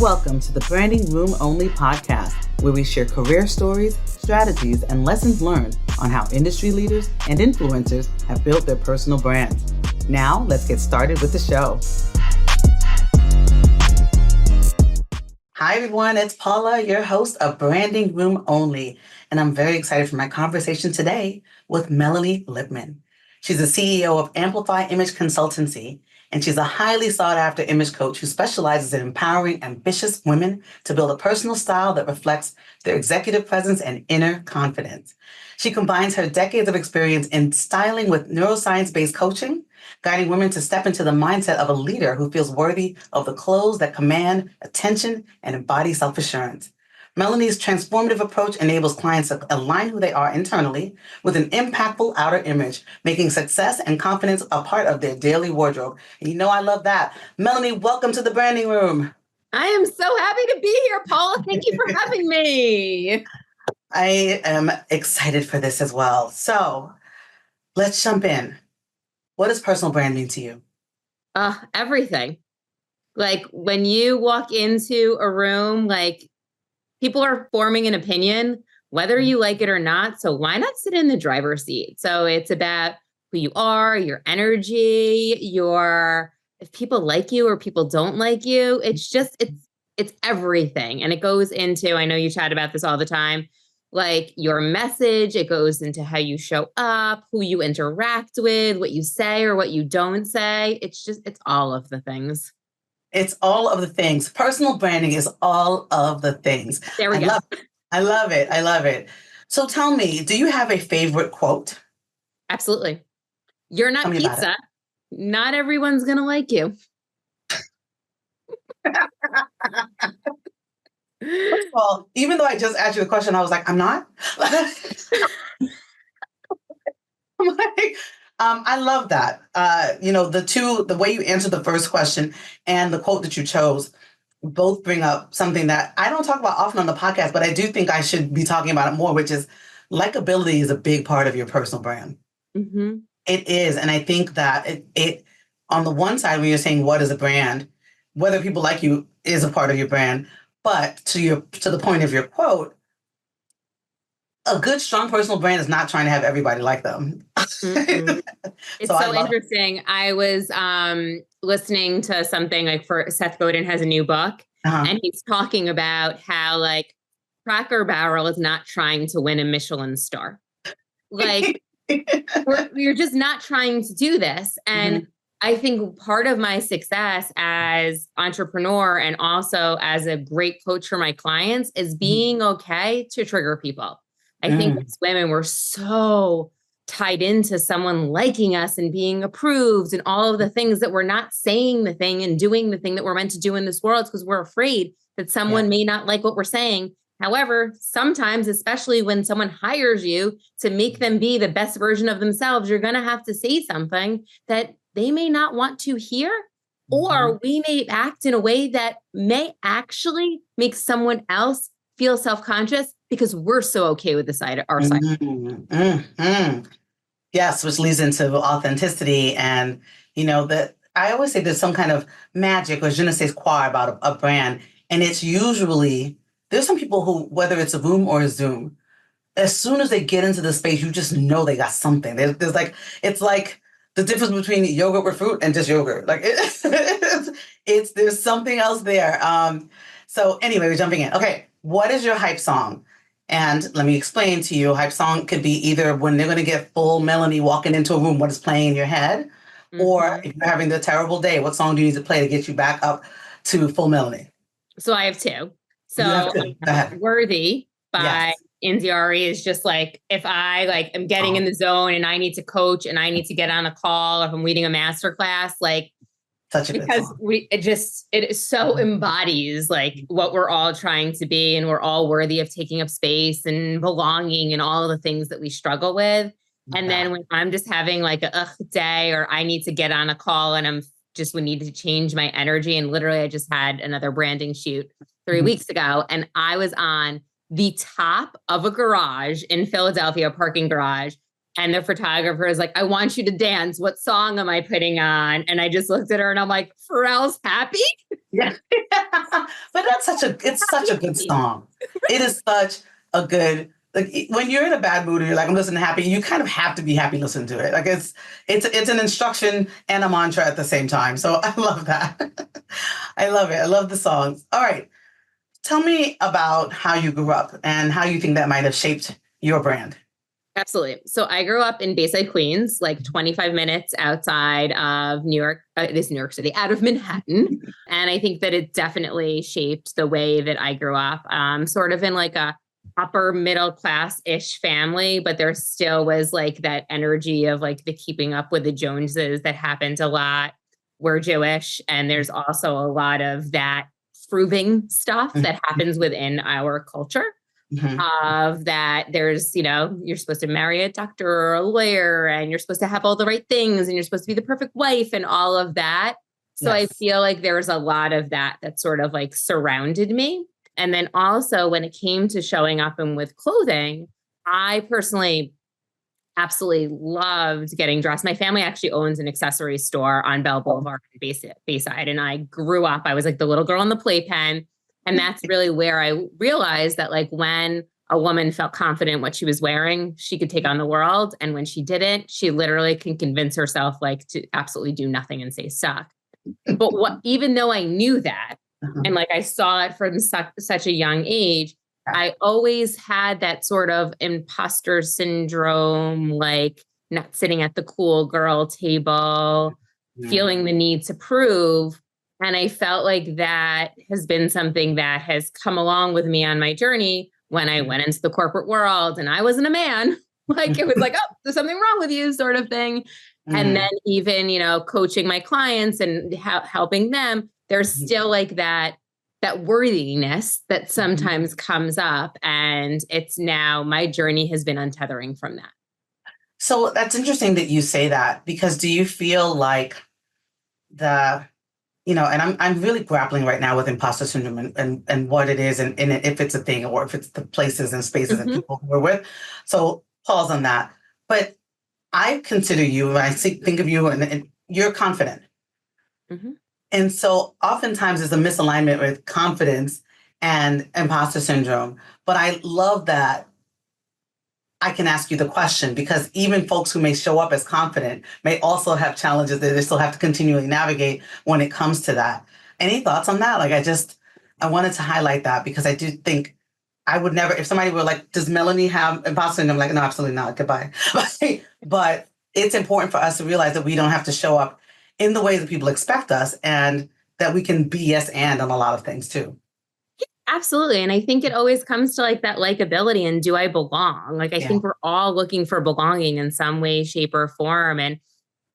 Welcome to the Branding Room Only podcast, where we share career stories, strategies, and lessons learned on how industry leaders and influencers have built their personal brands. Now, let's get started with the show. Hi, everyone. It's Paula, your host of Branding Room Only, and I'm very excited for my conversation today with Melanie Lippman. She's the CEO of Amplify Image Consultancy, and she's a highly sought-after image coach who specializes in empowering ambitious women to build a personal style that reflects their executive presence and inner confidence. She combines her decades of experience in styling with neuroscience-based coaching, guiding women to step into the mindset of a leader who feels worthy of the clothes that command attention and embody self-assurance. Melanie's transformative approach enables clients to align who they are internally with an impactful outer image, making success and confidence a part of their daily wardrobe. And you know I love that. Melanie, welcome to the Branding Room. I am so happy to be here, Paula. Thank you for having me. I am excited for this as well. So let's jump in. What does personal brand mean to you? Everything. Like when you walk into a room, like people are forming an opinion, whether you like it or not. So why not sit in the driver's seat? So it's about who you are, your energy, if people like you or people don't like you. It's everything. And it goes into, I know you chat about this all the time, like your message. It goes into how you show up, who you interact with, what you say or what you don't say. It's all of the things. It's all of the things. Personal branding is all of the things. There we go. I love it. So tell me, do you have a favorite quote? Absolutely. You're not pizza. Not everyone's going to like you. First of all, even though I just asked you the question, I was like, I'm not. I'm like, I love that. The way you answered the first question and the quote that you chose both bring up something that I don't talk about often on the podcast, but I do think I should be talking about it more, which is likability is a big part of your personal brand. Mm-hmm. It is. And I think that it on the one side, when you're saying what is a brand, whether people like you is a part of your brand. But to the point of your quote, a good, strong personal brand is not trying to have everybody like them. Mm-hmm. It's so interesting. I was listening to something like for Seth Godin has a new book, and he's talking about how like Cracker Barrel is not trying to win a Michelin star. Like we're just not trying to do this. And I think part of my success as entrepreneur and also as a great coach for my clients is being okay to trigger people. I think as women, we're so tied into someone liking us and being approved and all of the things that we're not saying the thing and doing the thing that we're meant to do in this world because we're afraid that someone may not like what we're saying. However, sometimes, especially when someone hires you to make them be the best version of themselves, you're going to have to say something that they may not want to hear, or we may act in a way that may actually make someone else feel self-conscious because we're so okay with our side. Yes, which leads into authenticity. And, that I always say there's some kind of magic or je ne sais quoi about a brand. And it's usually, there's some people who, whether it's a room or a Zoom, as soon as they get into the space, you just know they got something. There's like, it's like the difference between yogurt with fruit and just yogurt. Like there's something else there. So anyway, we're jumping in. Okay. What is your hype song? And let me explain to you, hype song could be either when they're going to get full Melanie walking into a room, what is playing in your head, or if you're having a terrible day, what song do you need to play to get you back up to full Melanie? So I have two. So Worthy by India.Arie is just like, if I am getting in the zone and I need to coach and I need to get on a call, or if I'm leading a masterclass, because it so embodies what we're all trying to be, and we're all worthy of taking up space and belonging and all of the things that we struggle with. And then when I'm just having a day, or I need to get on a call and we need to change my energy. And literally I just had another branding shoot 3 weeks ago, and I was on the top of a garage in Philadelphia, a parking garage, And the photographer is like, I want you to dance. What song am I putting on? And I just looked at her and I'm like, Pharrell's Happy? Yeah. But it's such a good song. It is such a good, like when you're in a bad mood and you're like, I'm listening to Happy, you kind of have to be happy listening to it. Like it's an instruction and a mantra at the same time. So I love that. I love it. I love the songs. All right. Tell me about how you grew up and how you think that might have shaped your brand. Absolutely. So I grew up in Bayside, Queens, like 25 minutes outside of New York, New York City, out of Manhattan. And I think that it definitely shaped the way that I grew up, sort of in like a upper middle class-ish family, but there still was like that energy of like the keeping up with the Joneses that happened a lot. We're Jewish, and there's also a lot of that proving stuff that happens within our culture. Of that there's, you're supposed to marry a doctor or a lawyer, and you're supposed to have all the right things, and you're supposed to be the perfect wife and all of that. So yes. I feel like there was a lot of that sort of like surrounded me. And then also when it came to showing up and with clothing, I personally absolutely loved getting dressed. My family actually owns an accessory store on Bell Boulevard in Bayside. And I grew up, I was like the little girl in the playpen. And that's really where I realized that like when a woman felt confident in what she was wearing, she could take on the world. And when she didn't, she literally can convince herself like to absolutely do nothing and stay stuck. But even though I knew that, and like I saw it from such a young age, I always had that sort of imposter syndrome, like not sitting at the cool girl table, feeling the need to prove. And I felt like that has been something that has come along with me on my journey when I went into the corporate world and I wasn't a man. Like it was like, oh, there's something wrong with you sort of thing. And then even, coaching my clients and helping them, there's still like that worthiness that sometimes comes up. And it's now my journey has been untethering from that. So that's interesting that you say that, because do you feel like and I'm really grappling right now with imposter syndrome and what it is and if it's a thing or if it's the places and spaces and people we're with. So pause on that. But I consider you, when I think of you, and you're confident. And so oftentimes there's a misalignment with confidence and imposter syndrome. But I love that I can ask you the question, because even folks who may show up as confident may also have challenges that they still have to continually navigate when it comes to that. Any thoughts on that? Like, I wanted to highlight that because I do think I would never, if somebody were like, does Melanie have imposter syndrome? I'm like, no, absolutely not. Goodbye. But it's important for us to realize that we don't have to show up in the way that people expect us, and that we can be yes and on a lot of things too. Absolutely. And I think it always comes to like that likability and do I belong? Like, I think we're all looking for belonging in some way, shape, or form. And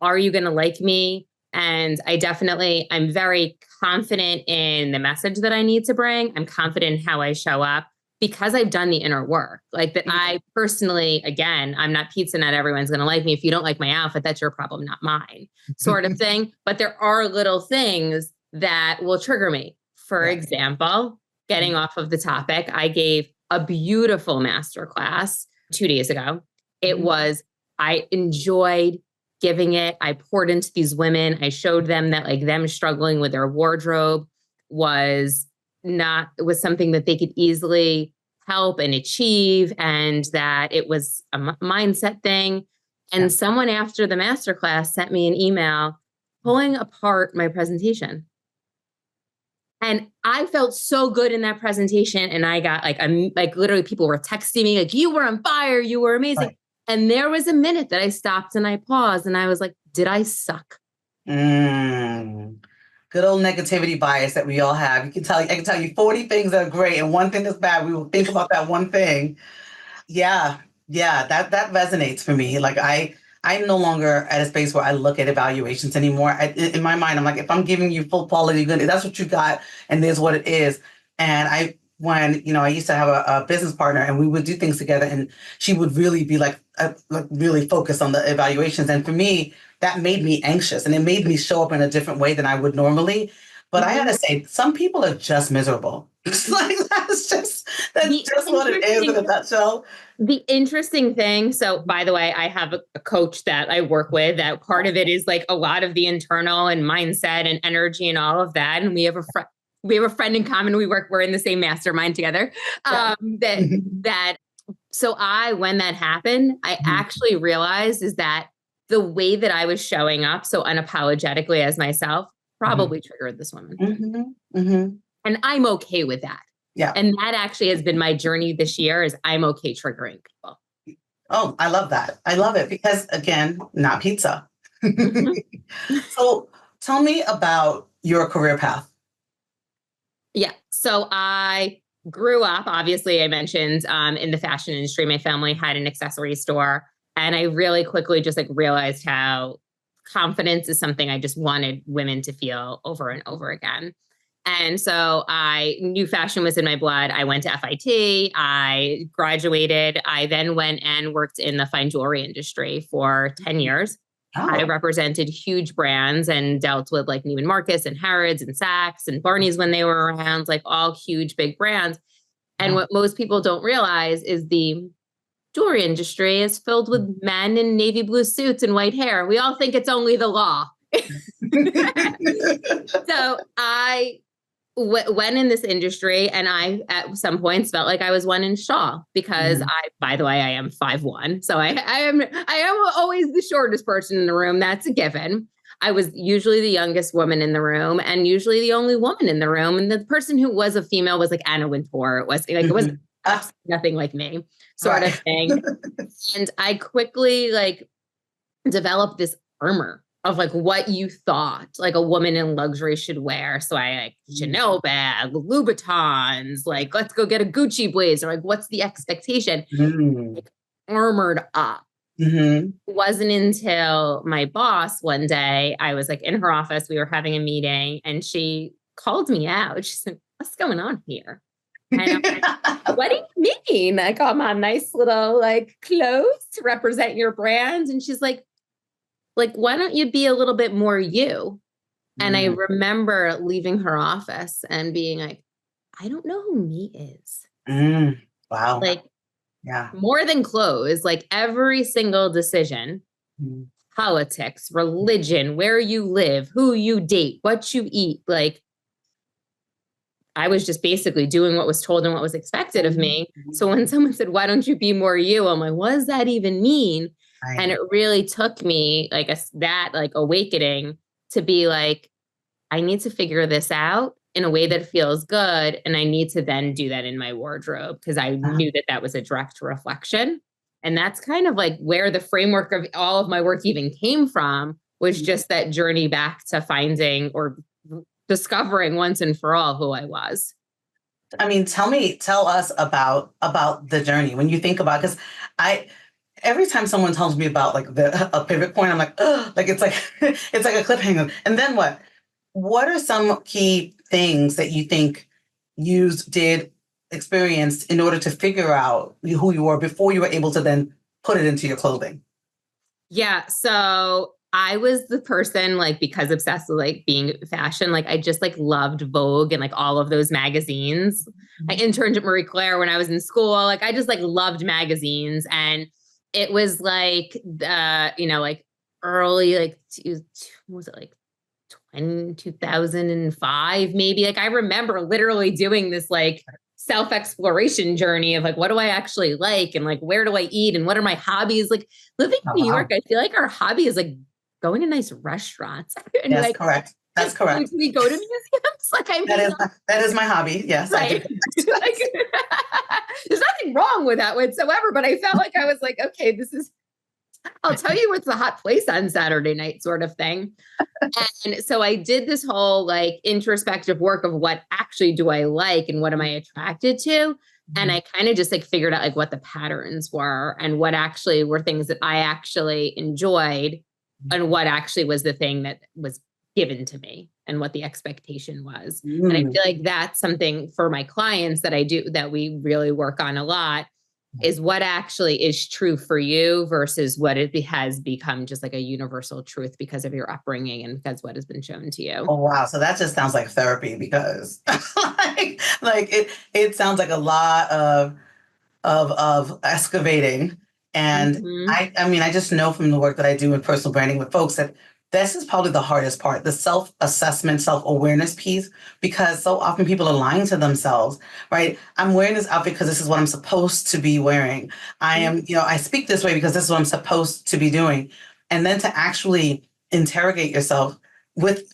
are you going to like me? And I'm very confident in the message that I need to bring. I'm confident in how I show up because I've done the inner work. Like that I personally, again, I'm not pizza, not everyone's going to like me. If you don't like my outfit, that's your problem, not mine, sort of thing. But there are little things that will trigger me. For example, getting off of the topic, I gave a beautiful masterclass 2 days ago. I enjoyed giving it. I poured into these women. I showed them that like them struggling with their wardrobe was something that they could easily help and achieve, and that it was a mindset thing. And someone after the masterclass sent me an email pulling apart my presentation. And I felt so good in that presentation. And I got like literally people were texting me like, you were on fire. You were amazing. Right. And there was a minute that I stopped and I paused and I was like, did I suck? Good old negativity bias that we all have. I can tell you 40 things that are great and one thing that's bad. We will think about that one thing. Yeah, that resonates for me. Like I'm no longer at a space where I look at evaluations anymore. In my mind, I'm like, if I'm giving you full quality good, that's what you got, and there's what it is. And I used to have a business partner, and we would do things together, and she would really be like really focused on the evaluations. And for me, that made me anxious, and it made me show up in a different way than I would normally. But I had to say, some people are just miserable. That's just what it is in a nutshell. The interesting thing, so by the way, I have a coach that I work with, that part of it is like a lot of the internal and mindset and energy and all of that. And we have a friend in common. We're in the same mastermind together. So when that happened, I actually realized is that the way that I was showing up so unapologetically as myself probably triggered this woman. And I'm okay with that. Yeah. And that actually has been my journey this year, is I'm okay triggering people. Oh, I love that. I love it because, again, not pizza. So tell me about your career path. Yeah. So I grew up, obviously, I mentioned in the fashion industry. My family had an accessory store. And I really quickly just realized how confidence is something I just wanted women to feel over and over again. And so I knew fashion was in my blood. I went to FIT, I graduated. I then went and worked in the fine jewelry industry for 10 years. Oh. I represented huge brands and dealt with Neiman Marcus and Harrods and Saks and Barney's when they were around, all huge, big brands. And what most people don't realize is the jewelry industry is filled with men in navy blue suits and white hair. We all think it's only the law. So I went in this industry, and I at some points felt like I was one inch tall because by the way, I am 5'1". So I am always the shortest person in the room. That's a given. I was usually the youngest woman in the room and usually the only woman in the room. And the person who was a female was Anna Wintour. It was it was nothing like me sort of thing. And I quickly developed this armor of what you thought a woman in luxury should wear. So I Chanel bag, Louboutins, let's go get a Gucci blazer. What's the expectation? Armored up. It wasn't until my boss one day, I was in her office, we were having a meeting, and she called me out. She said, "What's going on here?" And I'm like, "What do you mean? I'm on nice little clothes to represent your brand." And she's like, "Why don't you be a little bit more you?" And I remember leaving her office and being like, I don't know who me is. Wow. More than clothes, every single decision, politics, religion, where you live, who you date, what you eat. I was just basically doing what was told and what was expected of me. So when someone said, "Why don't you be more you?" I'm like, what does that even mean? And it really took me awakening to be I need to figure this out in a way that feels good. And I need to then do that in my wardrobe because I knew that was a direct reflection. And that's kind of where the framework of all of my work even came from, was just that journey back to finding or discovering once and for all who I was. I mean, tell us about the journey when you think about, because every time someone tells me about a pivot point, I'm like, oh, it's it's like a cliffhanger. And then what? What are some key things that you think you experienced in order to figure out who you were before you were able to then put it into your clothing? Yeah. So I was the person because obsessed with being fashion. I just loved Vogue and all of those magazines. I interned at Marie Claire when I was in school. I just loved magazines. And it was early, was it 2005 maybe? I remember literally doing this self-exploration journey of what do I actually like, and where do I eat, and what are my hobbies? Living in New York, I feel our hobby is going to nice restaurants. And yes, correct. That's correct. We go to museums. That is my hobby. Yes, right. I do. There's nothing wrong with that whatsoever, but I felt I was okay, this is, I'll tell you what's the hot place on Saturday night sort of thing. And so I did this whole introspective work of what actually do I like and what am I attracted to? And I kind of just figured out what the patterns were and what actually were things that I actually enjoyed and what actually was the thing that was given to me and what the expectation was. And I feel that's something for my clients that I do, that we really work on a lot, is what actually is true for you versus what it has become just like a universal truth because of your upbringing and because what has been shown to you. Oh, wow. So that just sounds like therapy because it sounds like a lot of excavating. And I mean, I just know from the work that I do in personal branding with folks that this is probably the hardest part, the self-assessment, self-awareness piece, because so often people are lying to themselves, right? I'm wearing this outfit because this is what I'm supposed to be wearing. I am, I speak this way because this is what I'm supposed to be doing. And then to actually interrogate yourself with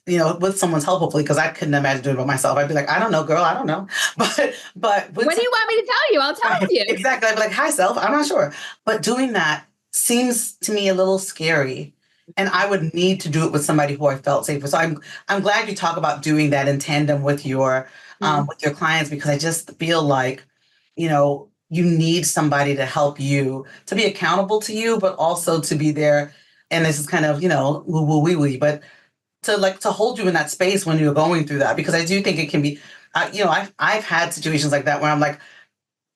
someone's help, hopefully, because I couldn't imagine doing it by myself. I'd be like, I don't know, girl, I don't know. But what do you want me to tell you? I'll tell you. Exactly. I'd be like, hi, self, I'm not sure. But doing that seems to me a little scary. And I would need to do it with somebody who I felt safe with. So I'm glad you talk about doing that in tandem with your clients, because I just feel like, you need somebody to help you, to be accountable to you, but also to be there. And this is kind of, woo woo wee wee, but to hold you in that space when you're going through that, because I do think it can be, I've had situations like that where I'm like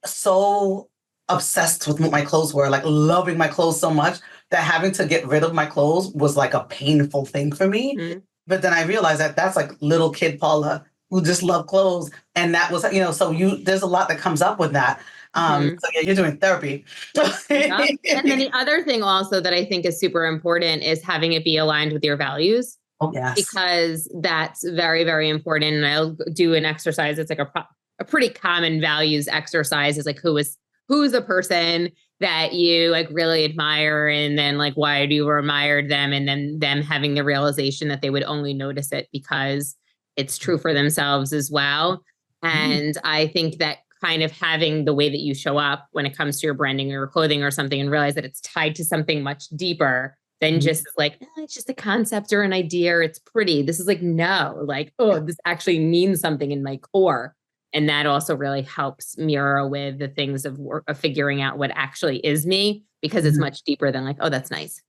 so obsessed with what my clothes were, like loving my clothes so much that having to get rid of my clothes was like a painful thing for me. But then I realized that that's like little kid Paula who just loved clothes. And that was, so there's a lot that comes up with that. So yeah, you're doing therapy. Yeah. And then the other thing also that I think is super important is having it be aligned with your values. Oh, yes. Because that's very, very important. And I'll do an exercise. It's like a pretty common values exercise is like, who's a person that you like really admire, and then like, why do you admire them? And then them having the realization that they would only notice it because it's true for themselves as well. And I think that kind of having the way that you show up when it comes to your branding or your clothing or something, and realize that it's tied to something much deeper than just like, it's just a concept or an idea, or it's pretty. This is like, no, like, oh, this actually means something in my core. And that also really helps mirror with the things of figuring out what actually is me, because it's much deeper than like, oh, that's nice.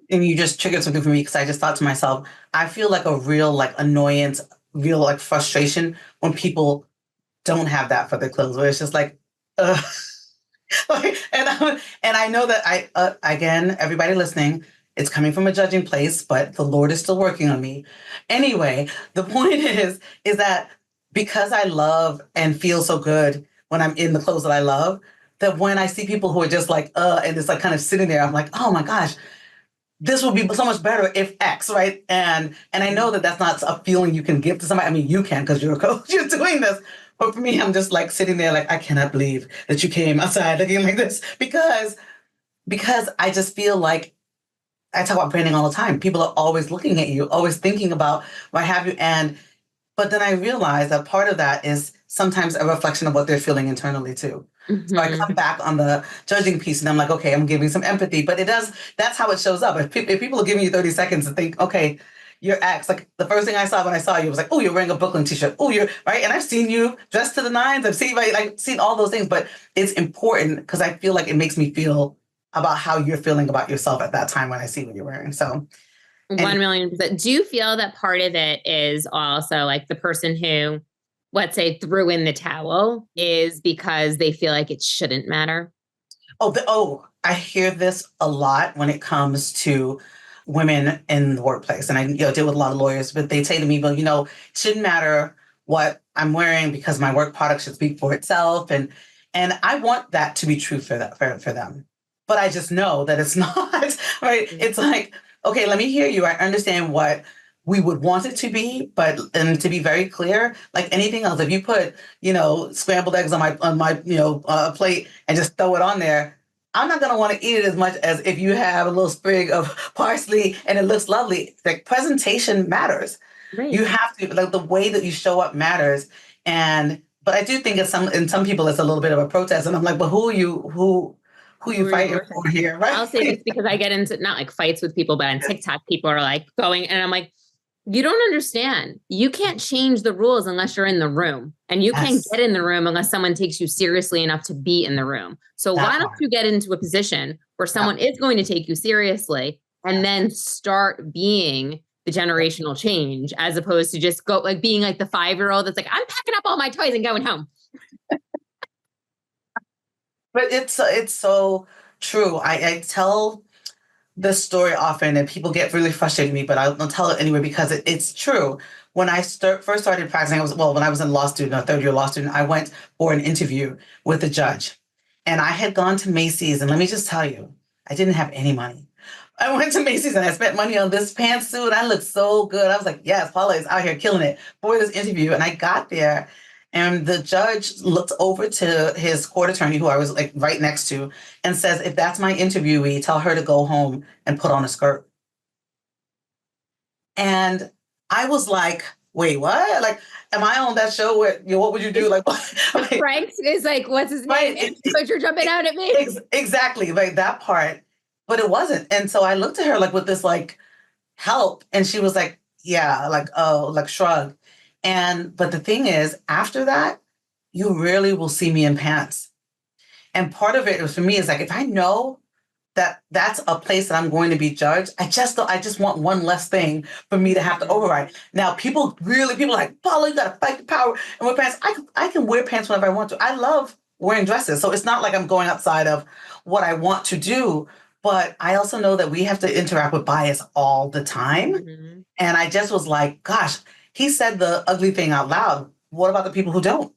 And you just triggered something for me, because I just thought to myself, I feel like a real like annoyance, real like frustration when people don't have that for their clothes, where it's just like, ugh. and I know that again, everybody listening, it's coming from a judging place, but the Lord is still working on me. Anyway, the point is that because I love and feel so good when I'm in the clothes that I love, that when I see people who are just like, and it's like kind of sitting there, I'm like, oh my gosh, this would be so much better if X, right? And I know that that's not a feeling you can give to somebody. I mean, you can, because you're a coach, you're doing this. But for me, I'm just like sitting there like, I cannot believe that you came outside looking like this, because I just feel like, I talk about branding all the time. People are always looking at you, always thinking about what have you. But then I realize that part of that is sometimes a reflection of what they're feeling internally too. So I come back on the judging piece and I'm like, okay, I'm giving some empathy, but that's how it shows up. If people are giving you 30 seconds to think, okay, your ex, like the first thing I saw when I saw you was like, oh, you're wearing a Brooklyn t-shirt. Oh, you're right. And I've seen you dressed to the nines. I've seen all those things, but it's important because I feel like it makes me feel about how you're feeling about yourself at that time when I see what you're wearing. So 1,000,000%. Do you feel that part of it is also like the person who, let's say, threw in the towel is because they feel like it shouldn't matter? I hear this a lot when it comes to women in the workplace. And I deal with a lot of lawyers, but they say to me, well, it shouldn't matter what I'm wearing because my work product should speak for itself. And I want that to be true for them. But I just know that it's not, right? It's like, okay, let me hear you. I understand what we would want it to be, and to be very clear, like anything else, if you put, scrambled eggs on my plate and just throw it on there, I'm not going to want to eat it as much as if you have a little sprig of parsley and it looks lovely. Like, presentation matters. Right. You have to, like, the way that you show up matters. But I do think in some people it's a little bit of a protest, and I'm like, but who are you fighting for here, right? I'll say this because I get into not like fights with people, but on TikTok, people are like going, and I'm like, you don't understand. You can't change the rules unless you're in the room, and you can't get in the room unless someone takes you seriously enough to be in the room. So why don't you get into a position where someone is going to take you seriously, and then start being the generational change, as opposed to just being like the 5-year-old that's like, I'm packing up all my toys and going home. But it's so true. I tell this story often, and people get really frustrated with me, but I'll tell it anyway because it's true. When I first started practicing, when I was a law student, a third-year law student, I went for an interview with a judge, and I had gone to Macy's, and let me just tell you, I didn't have any money. I went to Macy's and I spent money on this pantsuit. I looked so good. I was like, yes, Paula is out here killing it for this interview. And I got there, and the judge looked over to his court attorney, who I was like right next to, and says, if that's my interviewee, tell her to go home and put on a skirt. And I was like, wait, what? Like, am I on that show where, what would you do? Like, Frank is like, what's his name? But you're jumping out at me. Exactly, like that part. But it wasn't. And so I looked at her like with this like help, and she was like, yeah, like, oh, like shrug. But the thing is, after that, you rarely will see me in pants. And part of it was for me is like, if I know that that's a place that I'm going to be judged, I just want one less thing for me to have to override. Now, people are like, Paula, you gotta fight the power and wear pants. I can wear pants whenever I want to. I love wearing dresses. So it's not like I'm going outside of what I want to do. But I also know that we have to interact with bias all the time. Mm-hmm. And I just was like, gosh, he said the ugly thing out loud. What about the people who don't?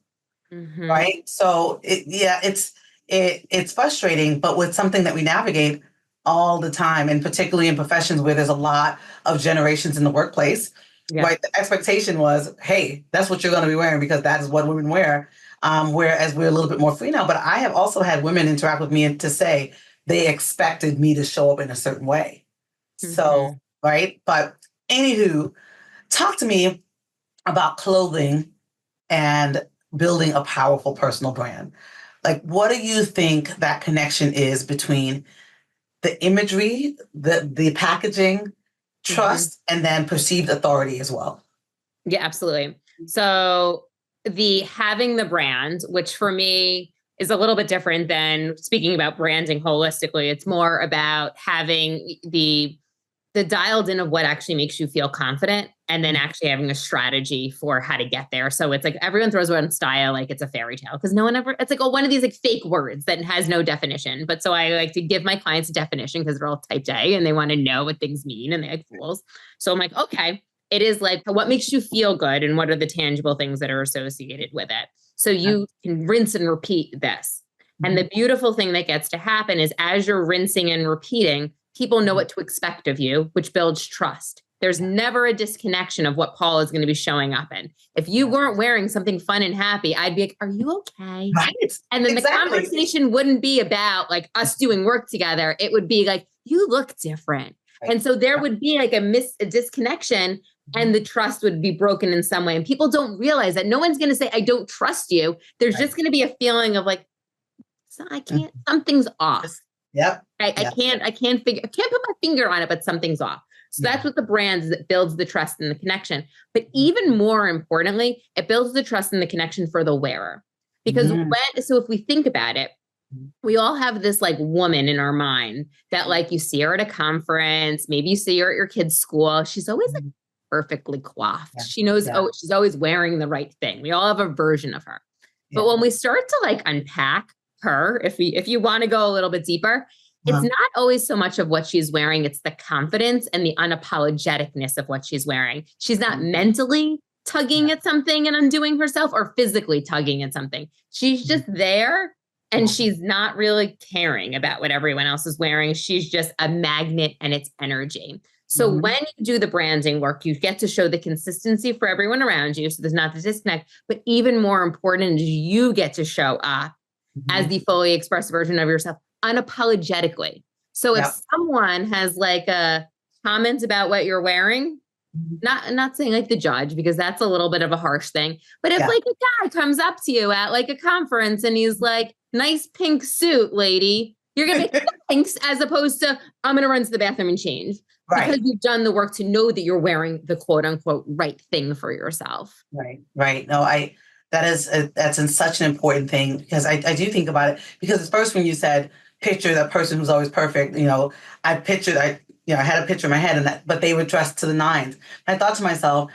Mm-hmm. Right? So it's frustrating, but with something that we navigate all the time, and particularly in professions where there's a lot of generations in the workplace, right? The expectation was, hey, that's what you're going to be wearing because that is what women wear. Whereas we're a little bit more free now. But I have also had women interact with me and to say, they expected me to show up in a certain way. Mm-hmm. So, right. But anywho, talk to me about clothing and building a powerful personal brand. Like, what do you think that connection is between the imagery, the packaging, trust, mm-hmm. and then perceived authority as well? Yeah, absolutely. So having the brand, which for me is a little bit different than speaking about branding holistically. It's more about having the dialed in of what actually makes you feel confident, and then actually having a strategy for how to get there. So it's like everyone throws around style like it's a fairy tale because no one ever, it's like one of these like fake words that has no definition. But so I like to give my clients a definition because they're all type A and they want to know what things mean and they like fools. So I'm like, okay, it is like what makes you feel good and what are the tangible things that are associated with it. So you can rinse and repeat this. And the beautiful thing that gets to happen is as you're rinsing and repeating, people know what to expect of you, which builds trust. There's never a disconnection of what Paul is going to be showing up in. If you weren't wearing something fun and happy, I'd be like, are you okay? Right. And then the conversation wouldn't be about like us doing work together. It would be like, you look different. Right. And so there would be like a disconnection, and the trust would be broken in some way. And people don't realize that no one's going to say, I don't trust you. There's just going to be a feeling of like, I can't, something's off. Yep. I can't put my finger on it, but something's off. So that's what the brand is, that builds the trust and the connection. But even more importantly, it builds the trust and the connection for the wearer. Because so if we think about it, we all have this like woman in our mind that like you see her at a conference, maybe you see her at your kid's school. She's always like perfectly coiffed. Yeah. She knows, she's always wearing the right thing. We all have a version of her. But when we start to like unpack her, if you want to go a little bit deeper, it's not always so much of what she's wearing. It's the confidence and the unapologeticness of what she's wearing. She's not mentally tugging at something and undoing herself or physically tugging at something. She's just there and she's not really caring about what everyone else is wearing. She's just a magnet and it's energy. So when you do the branding work, you get to show the consistency for everyone around you. So there's not the disconnect, but even more important is you get to show up as the fully expressed version of yourself unapologetically. So if someone has like a comment about what you're wearing, not saying like the judge, because that's a little bit of a harsh thing, but if like a guy comes up to you at like a conference and he's like, nice pink suit, lady, you're going to be thanks, as opposed to I'm going to run to the bathroom and change. Right. Because you've done the work to know that you're wearing the quote unquote right thing for yourself. Right. No, that's such an important thing because I do think about it because at first when you said picture that person who's always perfect, I had a picture in my head but they were dressed to the nines. And I thought to myself,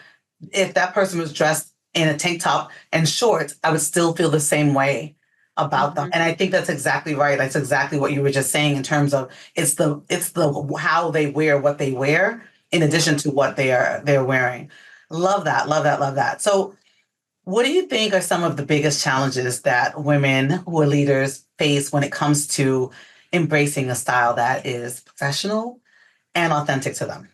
if that person was dressed in a tank top and shorts, I would still feel the same way about them. And I think that's exactly right. That's exactly what you were just saying in terms of it's the how they wear what they wear in addition to what they're wearing. Love that. Love that. Love that. So what do you think are some of the biggest challenges that women who are leaders face when it comes to embracing a style that is professional and authentic to them?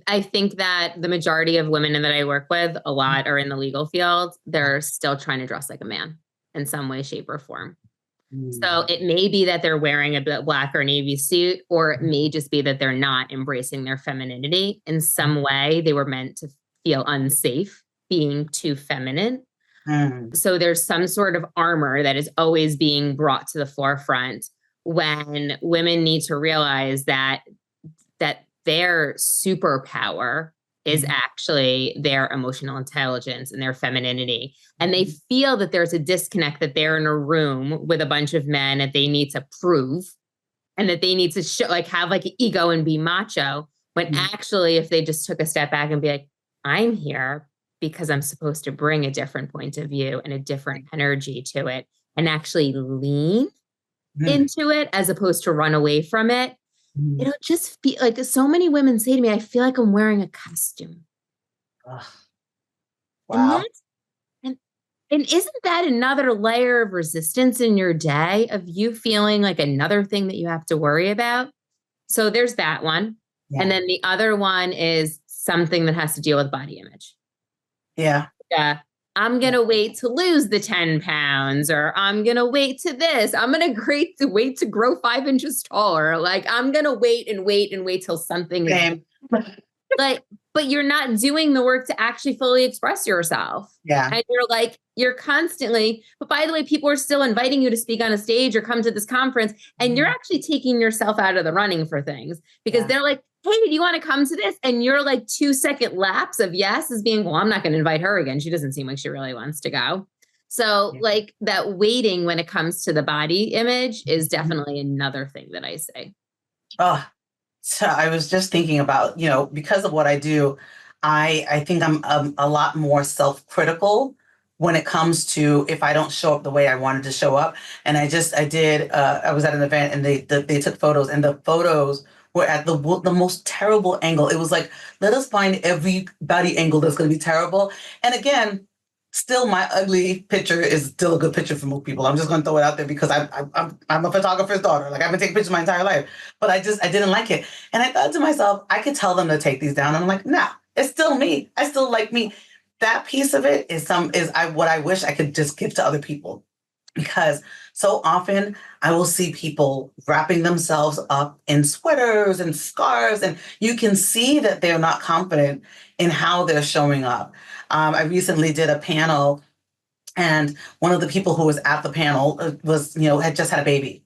I think that the majority of women that I work with, a lot are in the legal field. They're still trying to dress like a man in some way, shape, or form. So it may be that they're wearing a black or navy suit, or it may just be that they're not embracing their femininity. In some way, they were meant to feel unsafe being too feminine. So there's some sort of armor that is always being brought to the forefront when women need to realize that their superpower is actually their emotional intelligence and their femininity. And they feel that there's a disconnect, that they're in a room with a bunch of men that they need to prove and that they need to show, like, have like an ego and be macho, when actually if they just took a step back and be like, I'm here because I'm supposed to bring a different point of view and a different energy to it, and actually lean into it as opposed to run away from it. It'll just feel like, so many women say to me, I feel like I'm wearing a costume. Wow. And isn't that another layer of resistance in your day of you feeling like another thing that you have to worry about? So there's that one. Yeah. And then the other one is something that has to deal with body image. Yeah. I'm going to wait to lose the 10 pounds, or I'm going to wait to this. I'm going to wait to grow 5 inches taller. Like, I'm going to wait and wait and wait till something is like, but you're not doing the work to actually fully express yourself. Yeah. And you're constantly, but by the way, people are still inviting you to speak on a stage or come to this conference, and you're actually taking yourself out of the running for things because they're like, hey, do you want to come to this? And you're like 2-second lapse of yes is being, well, I'm not going to invite her again. She doesn't seem like she really wants to go. So like that waiting when it comes to the body image is definitely another thing that I say. Oh, so I was just thinking about, because of what I do, I think I'm a lot more self-critical when it comes to if I don't show up the way I wanted to show up. And I was at an event and they took photos, and the photos were at the most terrible angle. It was like, let us find every body angle that's going to be terrible. And again, still my ugly picture is still a good picture for most people. I'm just going to throw it out there because I'm a photographer's daughter. Like, I've been taking pictures my entire life, but I didn't like it. And I thought to myself, I could tell them to take these down. And I'm like, nah, it's still me. I still like me. That piece of it is what I wish I could just give to other people. Because so often I will see people wrapping themselves up in sweaters and scarves, and you can see that they're not confident in how they're showing up. I recently did a panel, and one of the people who was at the panel had just had a baby.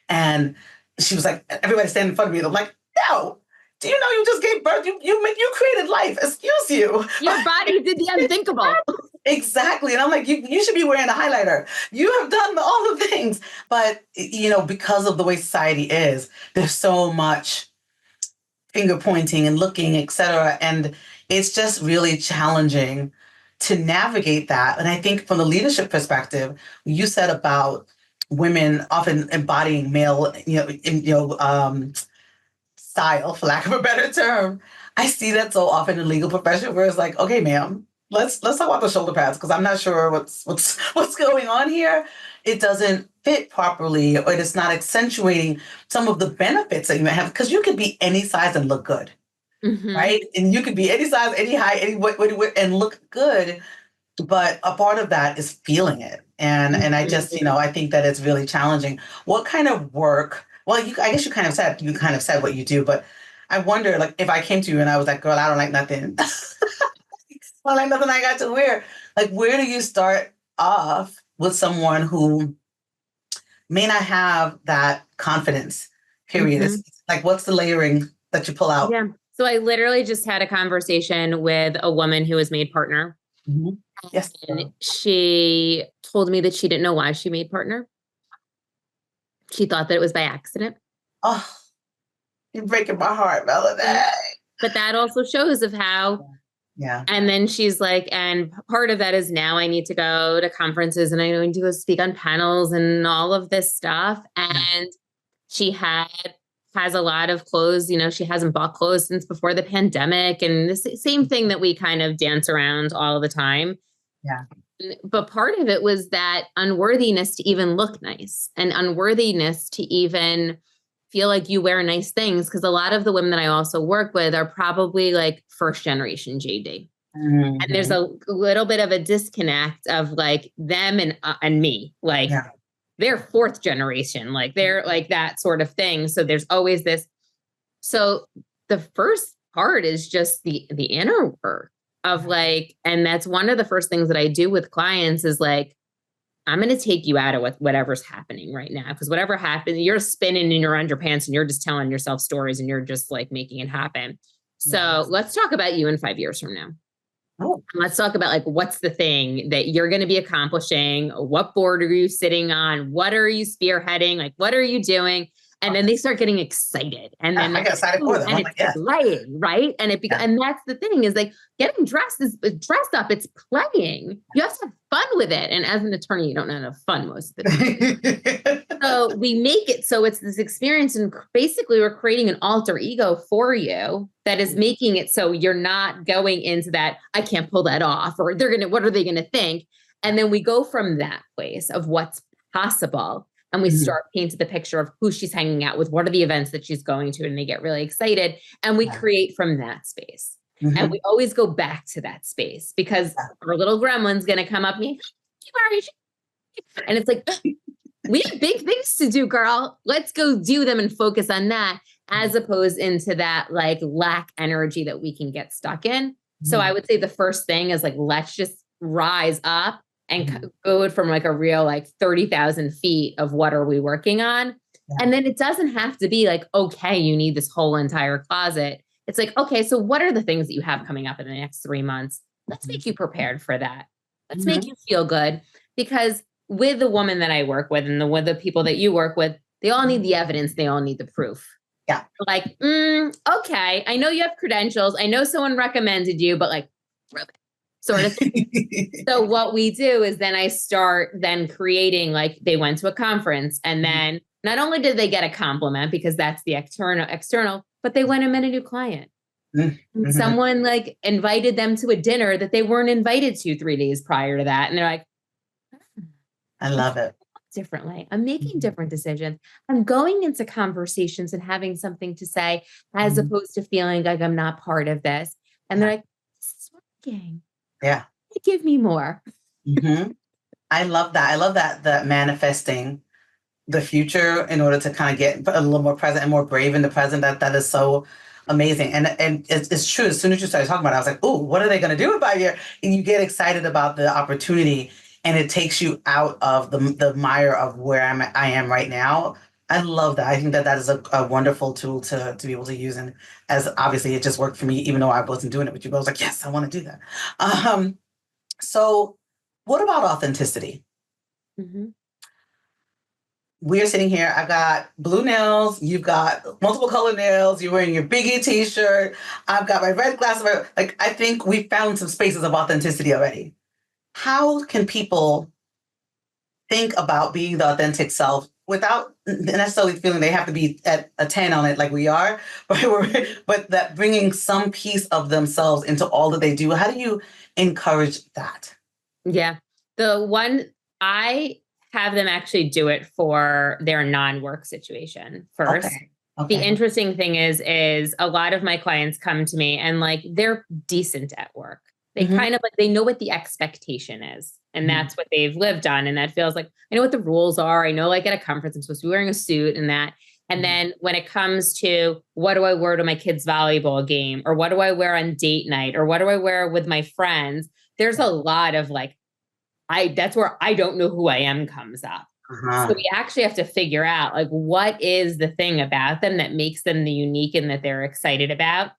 And she was like, everybody standing in front of me. And I'm like, no, do you know you just gave birth? You created life. Excuse you. Your body did the unthinkable. Exactly. And I'm like, you should be wearing a highlighter. You have done all the things. But, because of the way society is, there's so much finger pointing and looking, et cetera. And it's just really challenging to navigate that. And I think from the leadership perspective, you said about women often embodying male, style, for lack of a better term. I see that so often in the legal profession where it's like, okay, ma'am, let's talk about the shoulder pads, because I'm not sure what's going on here. It doesn't fit properly, or it's not accentuating some of the benefits that you might have, because you could be any size and look good, right? And you could be any size, any height, any and look good. But a part of that is feeling it. And I just, I think that it's really challenging. What kind of work? Well, I guess you kind of said what you do, but I wonder, like, if I came to you and I was like, girl, I don't like nothing. I don't like nothing I got to wear. Like, where do you start off with someone who may not have that confidence, period? It's like, what's the layering that you pull out? Yeah. So I literally just had a conversation with a woman who was made partner. Yes. And she told me that she didn't know why she made partner. She thought that it was by accident. Oh, you're breaking my heart, Melanie. But that also shows of how Yeah. And then she's like, and part of that is now I need to go to conferences and I need to go speak on panels and all of this stuff. And she has a lot of clothes, she hasn't bought clothes since before the pandemic. And the same thing that we kind of dance around all the time. Yeah. But part of it was that unworthiness to even look nice and unworthiness to even feel like you wear nice things. Because a lot of the women that I also work with are probably like first generation JD. And there's a little bit of a disconnect of like them and me, like they're fourth generation, like they're like that sort of thing. So there's always this. So the first part is just the inner work of like, and that's one of the first things that I do with clients is like, I'm going to take you out of whatever's happening right now. Because whatever happened, you're spinning in your underpants and you're just telling yourself stories and you're just like making it happen. So let's talk about you in 5 years from now. Oh. Let's talk about like, what's the thing that you're going to be accomplishing? What board are you sitting on? What are you spearheading? Like, what are you doing? And then they start getting excited. And then I get excited for them. And it's playing, right? And and that's the thing is like getting dressed up. It's playing. You have to have fun with it. And as an attorney, you don't know how to have fun most of the time. So we make it so it's this experience, and basically we're creating an alter ego for you that is making it so you're not going into that, I can't pull that off, or what are they gonna think? And then we go from that place of what's possible. And we start painting the picture of who she's hanging out with, what are the events that she's going to, and they get really excited. And we create from that space. And we always go back to that space because our little gremlin's going to come up and me. And it's like, we have big things to do, girl. Let's go do them and focus on that, as opposed into that like lack energy that we can get stuck in. So I would say the first thing is like, let's just rise up and go from like a real like 30,000 feet of what are we working on? Yeah. And then it doesn't have to be like, okay, you need this whole entire closet. It's like, okay, so what are the things that you have coming up in the next 3 months? Let's make you prepared for that. Let's make you feel good. Because with the woman that I work with and with the people that you work with, they all need the evidence. They all need the proof. Yeah. Like, okay, I know you have credentials. I know someone recommended you, but like, prove it. Sort of thing. So what we do is then I start then creating, like they went to a conference and then not only did they get a compliment because that's the external, but they went and met a new client. Someone like invited them to a dinner that they weren't invited to 3 days prior to that. And they're like, I love it. Differently. I'm making different decisions. I'm going into conversations and having something to say as opposed to feeling like I'm not part of this. And they're like, this is working. Yeah. Give me more. I love that. I love that manifesting the future in order to kind of get a little more present and more brave in the present. That is so amazing. And it's true. As soon as you started talking about it, I was like, oh, what are they going to do in 5 years? And you get excited about the opportunity and it takes you out of the mire of where I am right now. I love that. I think that is a wonderful tool to be able to use. And as obviously it just worked for me, even though I wasn't doing it with you, but I was like, yes, I want to do that. So what about authenticity? We're sitting here. I've got blue nails. You've got multiple color nails. You're wearing your Biggie t-shirt. I've got my red glasses. Like, I think we found some spaces of authenticity already. How can people think about being the authentic self without necessarily feeling they have to be at a 10 on it like we are, but that bringing some piece of themselves into all that they do? How do you encourage that? Yeah. The one, I have them actually do it for their non-work situation first. Okay. The interesting thing is a lot of my clients come to me and like, they're decent at work. They kind of like, they know what the expectation is. And that's what they've lived on. And that feels like, I know what the rules are. I know like at a conference, I'm supposed to be wearing a suit and that. And then when it comes to what do I wear to my kid's volleyball game, or what do I wear on date night, or what do I wear with my friends? There's a lot of like, that's where I don't know who I am comes up. So we actually have to figure out like, what is the thing about them that makes them the unique and that they're excited about?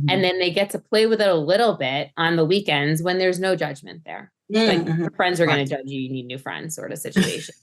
And then they get to play with it a little bit on the weekends when there's no judgment there. Like your friends are going to judge you. You need new friends sort of situation,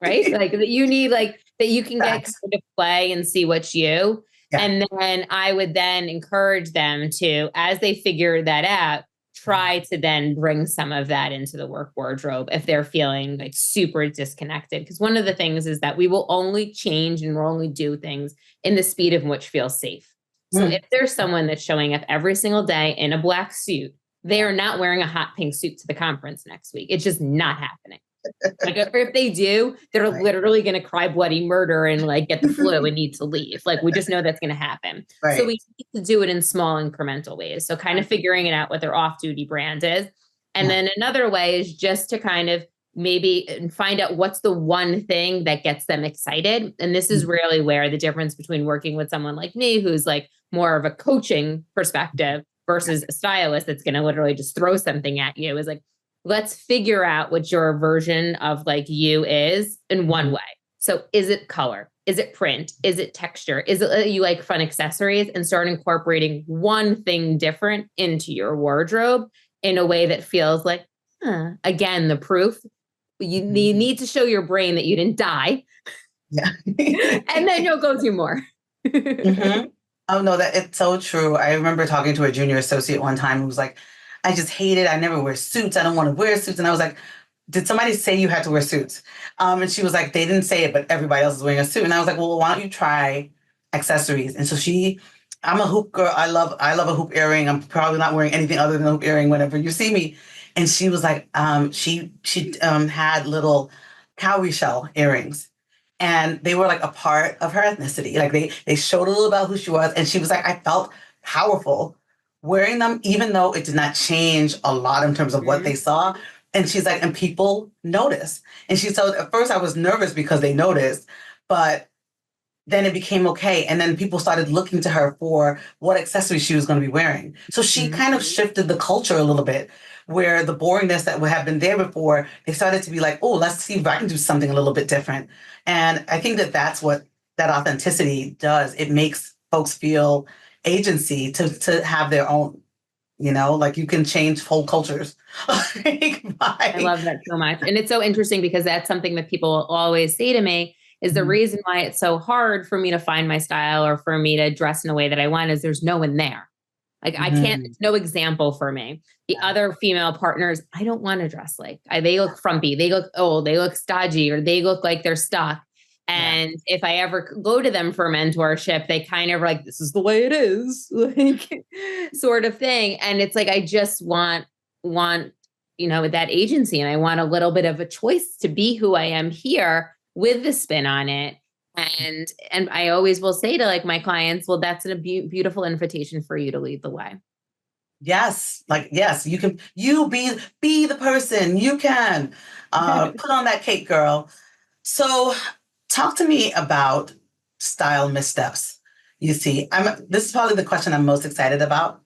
right? Like you need like that you can get kind of play and see what's you. And then I would then encourage them to, as they figure that out, try to then bring some of that into the work wardrobe if they're feeling like super disconnected. Because one of the things is that we will only change and we'll only do things in the speed of which feels safe. So if there's someone that's showing up every single day in a black suit, they are not wearing a hot pink suit to the conference next week. It's just not happening. Like if they do, they're literally going to cry bloody murder and like get the flu and need to leave. Like we just know that's going to happen. So we need to do it in small incremental ways. So kind of figuring it out what their off-duty brand is. And then another way is just to kind of maybe find out what's the one thing that gets them excited. And this is really where the difference between working with someone like me, who's like more of a coaching perspective versus a stylist that's going to literally just throw something at you, is like, let's figure out what your version of like you is in one way. So is it color? Is it print? Is it texture? Is it you like fun accessories? And start incorporating one thing different into your wardrobe in a way that feels like, again, the proof. You need to show your brain that you didn't die. Yeah. And then you'll go through more. Oh, no, that it's so true. I remember talking to a junior associate one time who was like, I just hate it. I never wear suits. I don't want to wear suits. And I was like, did somebody say you had to wear suits? And she was like, they didn't say it, but everybody else is wearing a suit. And I was like, well, why don't you try accessories? And so I'm a hoop girl. I love a hoop earring. I'm probably not wearing anything other than a hoop earring whenever you see me. And she was like, she had little cowrie shell earrings. And they were like a part of her ethnicity. Like they showed a little about who she was. And she was like, I felt powerful wearing them, even though it did not change a lot in terms of what they saw. And she's like, and people notice. And she said, at first I was nervous because they noticed, but then it became okay. And then people started looking to her for what accessories she was going to be wearing. So she kind of shifted the culture a little bit, where the boringness that would have been there before, they started to be like, oh, let's see if I can do something a little bit different. And I think that that's what that authenticity does. It makes folks feel agency to have their own, like you can change whole cultures. I love that so much. And it's so interesting because that's something that people always say to me is the reason why it's so hard for me to find my style or for me to dress in a way that I want is there's no one there. Like I can't, it's no example for me. The other female partners, I don't want to dress like, they look frumpy, they look old, they look stodgy, or they look like they're stuck. And if I ever go to them for mentorship, they kind of like, this is the way it is, like sort of thing. And it's like, I just want, that agency. And I want a little bit of a choice to be who I am here with the spin on it. And I always will say to like my clients, well, that's a beautiful invitation for you to lead the way. Yes. Like, yes, you can, be the person you can put on that cape, girl. So talk to me about style missteps. You see, this is probably the question I'm most excited about.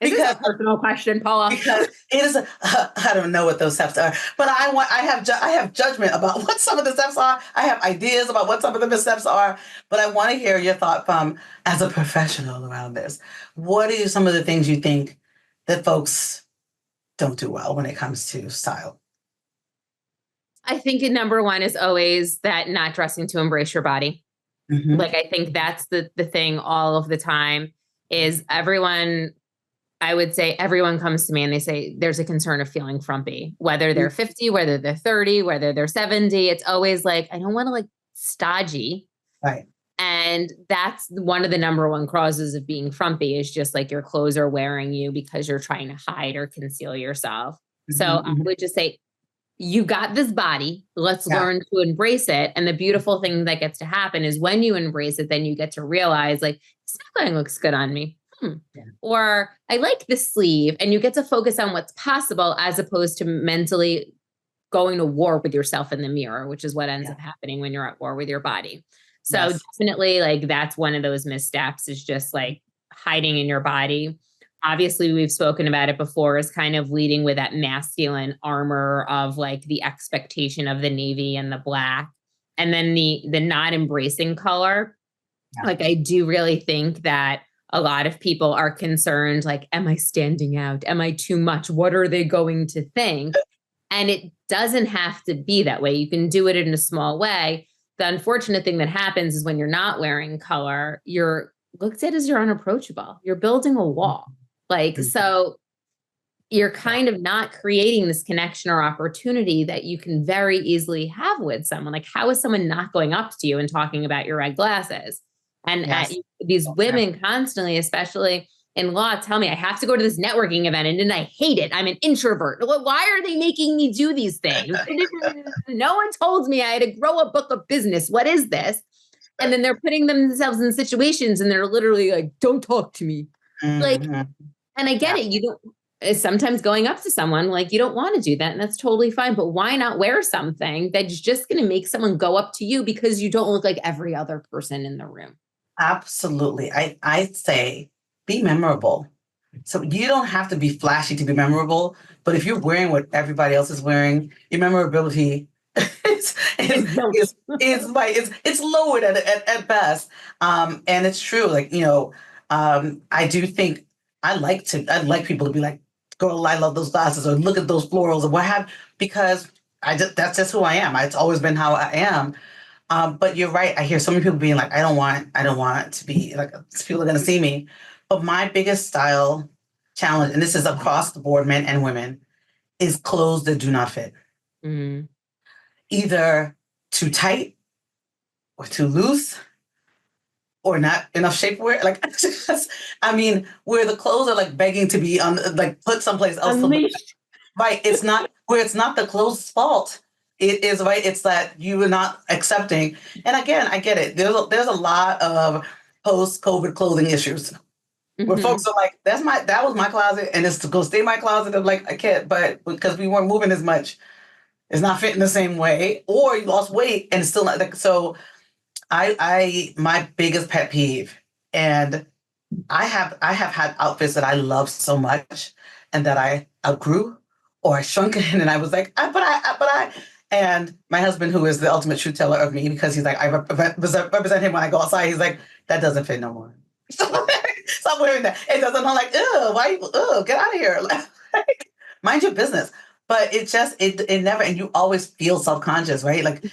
Is this a personal question, Paula? Because it is I don't know what those steps are, but I have judgment about what some of the steps are. I have ideas about what some of the missteps are, but I want to hear your thought from as a professional around this. What are some of the things you think that folks don't do well when it comes to style? I think number one is always that not dressing to embrace your body. Like, I think that's the thing all of the time is I would say everyone comes to me and they say there's a concern of feeling frumpy, whether they're 50, whether they're 30, whether they're 70. It's always like, I don't want to like stodgy. Right. And that's one of the number one causes of being frumpy is just like your clothes are wearing you because you're trying to hide or conceal yourself. So I would just say, you got this body. Let's learn to embrace it. And the beautiful thing that gets to happen is when you embrace it, then you get to realize like, this neckline looks good on me. Or I like this sleeve, and you get to focus on what's possible as opposed to mentally going to war with yourself in the mirror, which is what ends up happening when you're at war with your body. So definitely like that's one of those missteps is just like hiding in your body. Obviously, we've spoken about it before, is kind of leading with that masculine armor of like the expectation of the navy and the black, and then the not embracing color. Like I do really think that a lot of people are concerned, like, am I standing out? Am I too much? What are they going to think? And it doesn't have to be that way. You can do it in a small way. the unfortunate thing that happens is when you're not wearing color, you're looked at as you're unapproachable. You're building a wall. So you're kind of not creating this connection or opportunity that you can very easily have with someone. Like, how is someone not going up to you and talking about your red glasses? And these women constantly, especially in law, tell me I have to go to this networking event and I hate it. I'm an introvert. Why are they making me do these things? No one told me I had to grow a book of business. What is this? And then they're putting themselves in situations and they're literally like, don't talk to me. And I get it. You don't. Sometimes going up to someone, like, you don't want to do that, and that's totally fine. But why not wear something that's just going to make someone go up to you because you don't look like every other person in the room? Absolutely. I say be memorable. So you don't have to be flashy to be memorable, but if you're wearing what everybody else is wearing, your memorability is lowered at best. And it's true. Like, I do think I'd like people to be like, girl, I love those glasses, or look at those florals, or what have, because that's just who I am. It's always been how I am. But you're right. I hear so many people being like, I don't want to be like, people are going to see me. But my biggest style challenge, and this is across the board, men and women, is clothes that do not fit. Mm-hmm. Either too tight or too loose or not enough shapewear. Like, I mean, where the clothes are like begging to be put someplace else. Right. It's not where it's not the clothes' fault. It is, right. It's that you are not accepting. And again, I get it. There's a lot of post-COVID clothing issues where folks are like, that was my closet and it's to go stay in my closet. I'm like, I can't, but because we weren't moving as much, it's not fitting the same way, or you lost weight and it's still not like, so my biggest pet peeve, and I have had outfits that I love so much and that I outgrew or I shrunk in, and I was like, and my husband, who is the ultimate truth teller of me, because he's like, I represent him when I go outside. He's like, that doesn't fit no more. Stop wearing that. It doesn't. I'm like, get out of here. Like, mind your business. But it just, it never, and you always feel self-conscious, right? Like,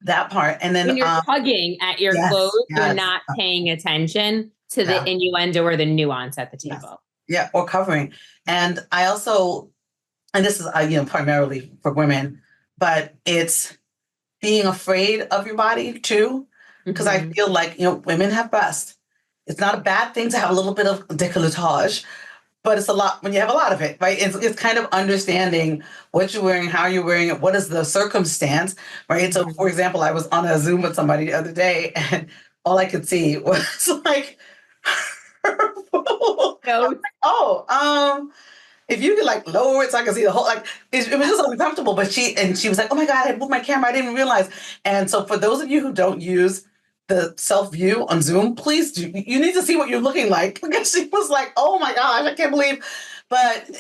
that part. And then when you're tugging at your clothes, you're not paying attention to the innuendo or the nuance at the table. Yeah, or covering. And I also, and this is primarily for women, but it's being afraid of your body too, because I feel like women have breasts. It's not a bad thing to have a little bit of décolletage, but it's a lot when you have a lot of it, right? It's kind of understanding what you're wearing, how you're wearing it, what is the circumstance, right? So, for example, I was on a Zoom with somebody the other day, and all I could see was like, if you could like lower it so I could see the whole, like, it was just uncomfortable. But she was like, oh my God, I moved my camera, I didn't realize. And so for those of you who don't use the self-view on Zoom, please do. You need to see what you're looking like, because she was like, oh my gosh, I can't believe. But,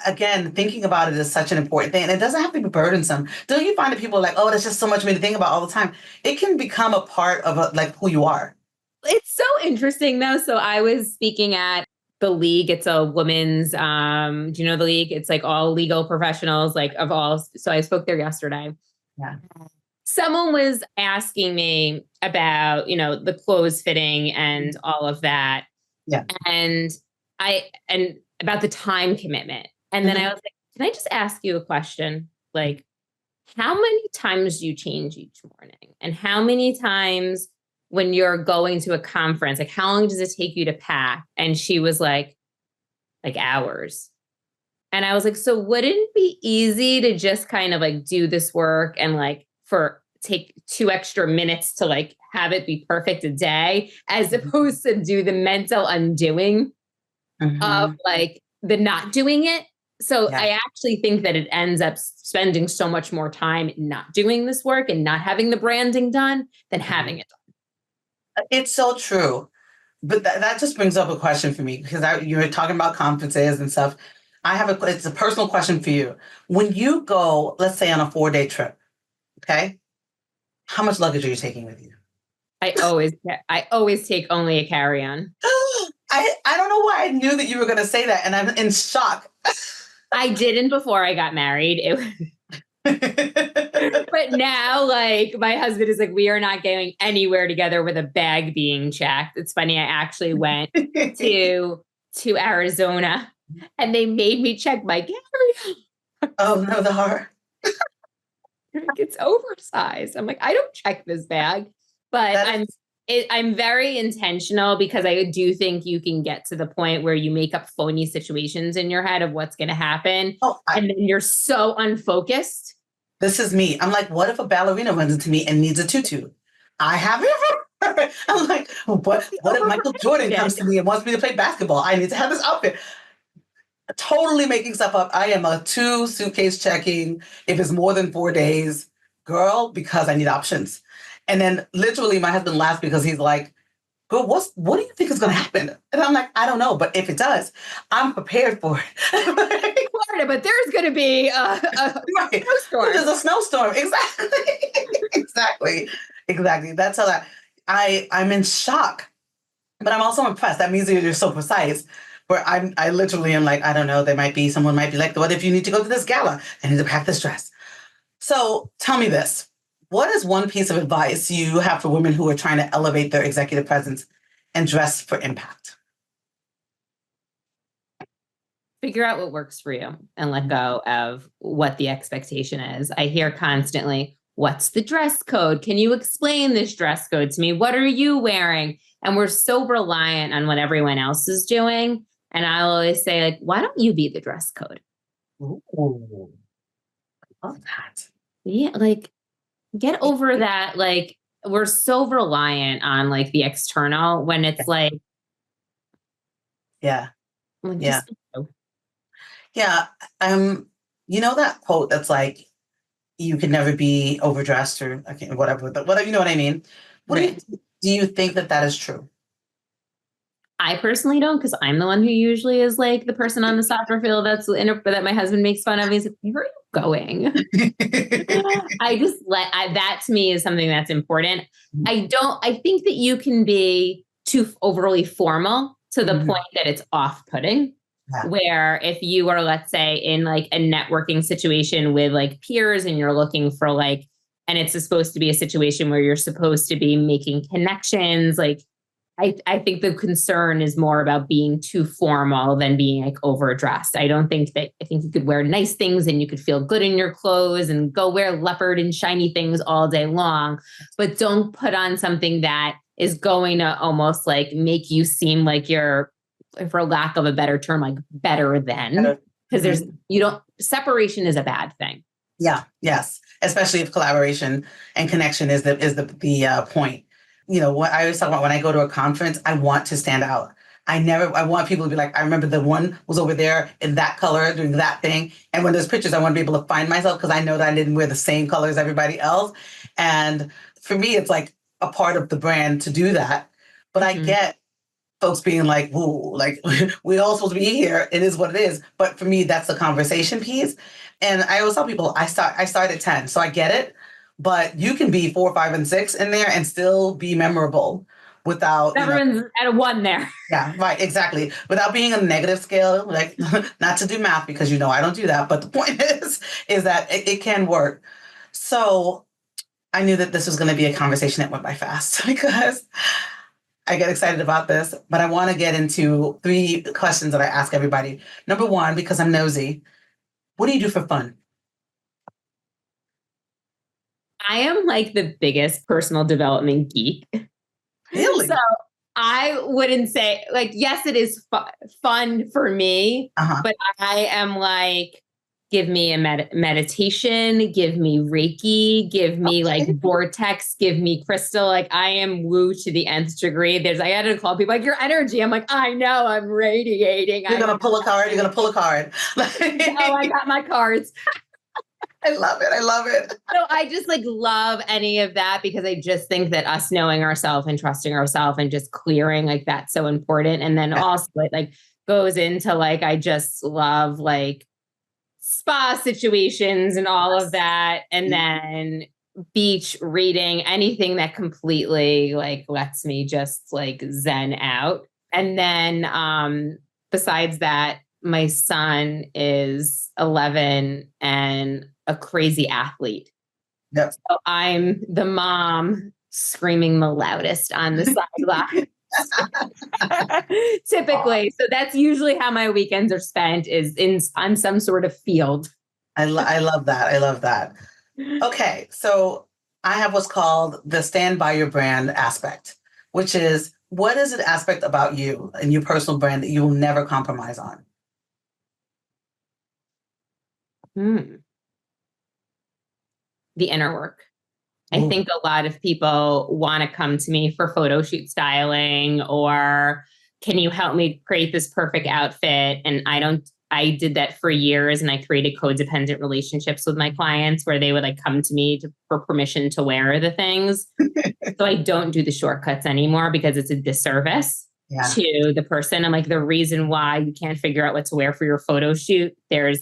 again, thinking about it is such an important thing. And it doesn't have to be burdensome. Don't you find that people are like, oh, there's just so much for me to think about all the time? It can become a part of like who you are. It's so interesting though. So I was speaking at the League. It's a women's, do you know the League? It's like all legal professionals, like of all. So I spoke there yesterday. Yeah. Someone was asking me about, the clothes fitting and all of that. Yeah. And about the time commitment. And then I was like, can I just ask you a question? Like, how many times do you change each morning? And how many times when you're going to a conference, like how long does it take you to pack? And she was like hours. And I was like, so wouldn't it be easy to just kind of like do this work and like take 2 extra minutes to like have it be perfect a day, as opposed to do the mental undoing of like the not doing it? So I actually think that it ends up spending so much more time not doing this work and not having the branding done than having it done. It's so true. But that just brings up a question for me, because you were talking about conferences and stuff. It's a personal question for you. When you go, let's say on a 4-day trip, okay, how much luggage are you taking with you? I always take only a carry-on. I don't know why I knew that you were going to say that, and I'm in shock. I didn't before I got married. But now, like, my husband is like, we are not going anywhere together with a bag being checked. It's funny. I actually went to Arizona and they made me check my carry-on. Oh no, the horror. It's oversized. I'm like, I don't check this bag, but I'm very intentional because I do think you can get to the point where you make up phony situations in your head of what's going to happen. And then you're so unfocused. This is me. I'm like, what if a ballerina runs into me and needs a tutu? I have it. I'm like, what if Michael Jordan comes to me and wants me to play basketball? I need to have this outfit. Totally making stuff up. I am a 2 suitcase checking if it's more than 4 days girl, because I need options. And then literally my husband laughs because he's like, girl, what do you think is going to happen? And I'm like, I don't know. But if it does, I'm prepared for it. Florida, but there's going to be a snowstorm. There's a snowstorm. Exactly. That's how I'm in shock, but I'm also impressed. That means that you're so precise. Where I literally am like, I don't know, someone might be like, what if you need to go to this gala? I need to pack this dress. So tell me this, what is one piece of advice you have for women who are trying to elevate their executive presence and dress for impact? Figure out what works for you and let go of what the expectation is. I hear constantly, what's the dress code? Can you explain this dress code to me? What are you wearing? And we're so reliant on what everyone else is doing. And I always say, like, why don't you be the dress code? Ooh, I love that. Yeah, like, get over that. Like, we're so reliant on like the external when it's like, yeah. Yeah. You know that quote that's like, you can never be overdressed or whatever, but whatever, you know what I mean? Do you think that is true? I personally don't, because I'm the one who usually is like the person on the soccer field that my husband makes fun of. He's like, where are you going? That to me is something that's important. I think that you can be too overly formal to the point that it's off-putting. Yeah. Where if you are, let's say, in like a networking situation with like peers and you're looking for like, and it's supposed to be a situation where you're supposed to be making connections, like, I think the concern is more about being too formal than being like overdressed. I think you could wear nice things and you could feel good in your clothes and go wear leopard and shiny things all day long, but don't put on something that is going to almost like make you seem like you're, for lack of a better term, like better than, because separation is a bad thing. Yeah. Yes. Especially if collaboration and connection is the point. You know, what I always talk about when I go to a conference, I want to stand out. I want people to be like, I remember the one was over there in that color doing that thing. And when there's pictures, I want to be able to find myself because I know that I didn't wear the same color as everybody else. And for me, it's like a part of the brand to do that. But I get folks being like, whoa, like we're all supposed to be here. It is what it is. But for me, that's the conversation piece. And I always tell people, I start at 10, so I get it. But you can be 4, 5, and 6 in there and still be memorable without everyone's at a 1 there. Yeah, right, exactly. Without being a negative scale, like not to do math because I don't do that. But the point is that it can work. So I knew that this was going to be a conversation that went by fast because I get excited about this. But I want to get into 3 questions that I ask everybody. Number 1, because I'm nosy, what do you do for fun? I am like the biggest personal development geek. Really? So I wouldn't say, like, yes, it is fun for me, but I am like, give me a meditation, give me Reiki, give me like vortex, give me crystal. Like, I am woo to the nth degree. I had to call people like, your energy. I'm like, I know, I'm radiating. You're going to pull a card. You're going to pull a card. Oh, I got my cards. I love it. So I just like love any of that because I just think that us knowing ourselves and trusting ourselves and just clearing, like, that's so important. And then also it like goes into like, I just love like spa situations and all of that. And then beach reading, anything that completely like lets me just like zen out. And then besides that, my son is 11 and a crazy athlete. Yep. So I'm the mom screaming the loudest on the sideline. Typically. So that's usually how my weekends are spent, is on some sort of field. I love that. I love that. Okay. So I have what's called the stand by your brand aspect, which is, what is an aspect about you and your personal brand that you will never compromise on? The inner work. I think a lot of people want to come to me for photo shoot styling, or can you help me create this perfect outfit? And I did that for years, and I created codependent relationships with my clients where they would like come to me for permission to wear the things. So I don't do the shortcuts anymore because it's a disservice to the person. I'm like, the reason why you can't figure out what to wear for your photo shoot, there's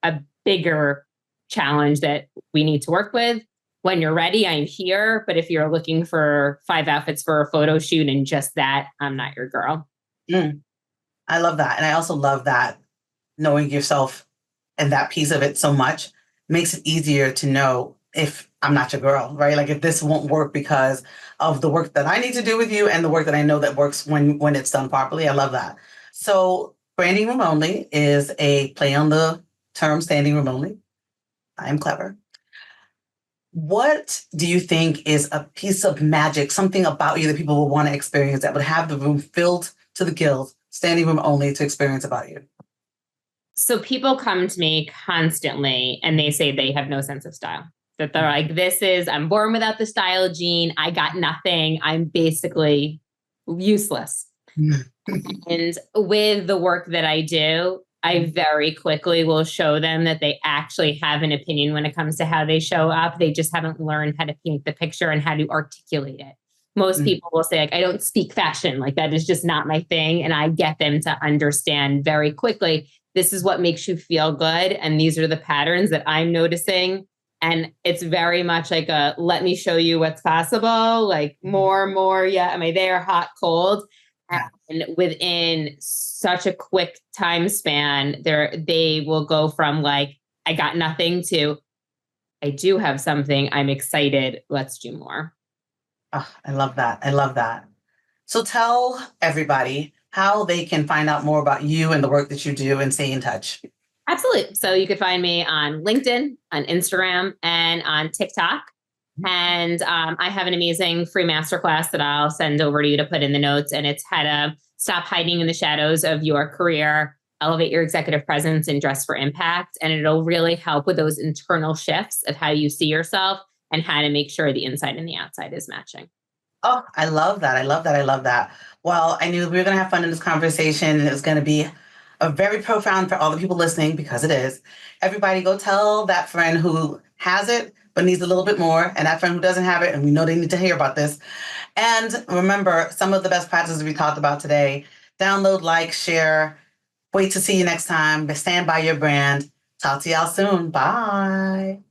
a bigger challenge that we need to work with. When you're ready, I'm here. But if you're looking for 5 outfits for a photo shoot and just that, I'm not your girl. I love that. And I also love that knowing yourself and that piece of it so much makes it easier to know if I'm not your girl, right? Like if this won't work because of the work that I need to do with you and the work that I know that works when it's done properly. I love that. So branding room only is a play on the term standing room only. I am clever. What do you think is a piece of magic, something about you that people will want to experience that would have the room filled to the gills, standing room only, to experience about you? So people come to me constantly and they say they have no sense of style. That they're like, I'm born without the style gene. I got nothing. I'm basically useless. And with the work that I do, I very quickly will show them that they actually have an opinion when it comes to how they show up. They just haven't learned how to paint the picture and how to articulate it. Most people will say, like, I don't speak fashion. Like, that is just not my thing. And I get them to understand very quickly, this is what makes you feel good. And these are the patterns that I'm noticing. And it's very much like let me show you what's possible. Like more. Yeah. Am I there? Hot, cold. And within such a quick time span, they will go from like, I got nothing to, I do have something. I'm excited. Let's do more. Oh, I love that. I love that. So tell everybody how they can find out more about you and the work that you do and stay in touch. Absolutely. So you can find me on LinkedIn, on Instagram, and on TikTok. And I have an amazing free masterclass that I'll send over to you to put in the notes. And it's how to stop hiding in the shadows of your career, elevate your executive presence, and dress for impact. And it'll really help with those internal shifts of how you see yourself and how to make sure the inside and the outside is matching. Oh, I love that. I love that. I love that. Well, I knew we were going to have fun in this conversation, and it was going to be a very profound for all the people listening, because it is. Everybody go tell that friend who has it but needs a little bit more, and that friend who doesn't have it, and we know they need to hear about this. And remember, some of the best practices we talked about today. Download, like, share. Wait to see you next time. Stand by your brand. Talk to y'all soon. Bye.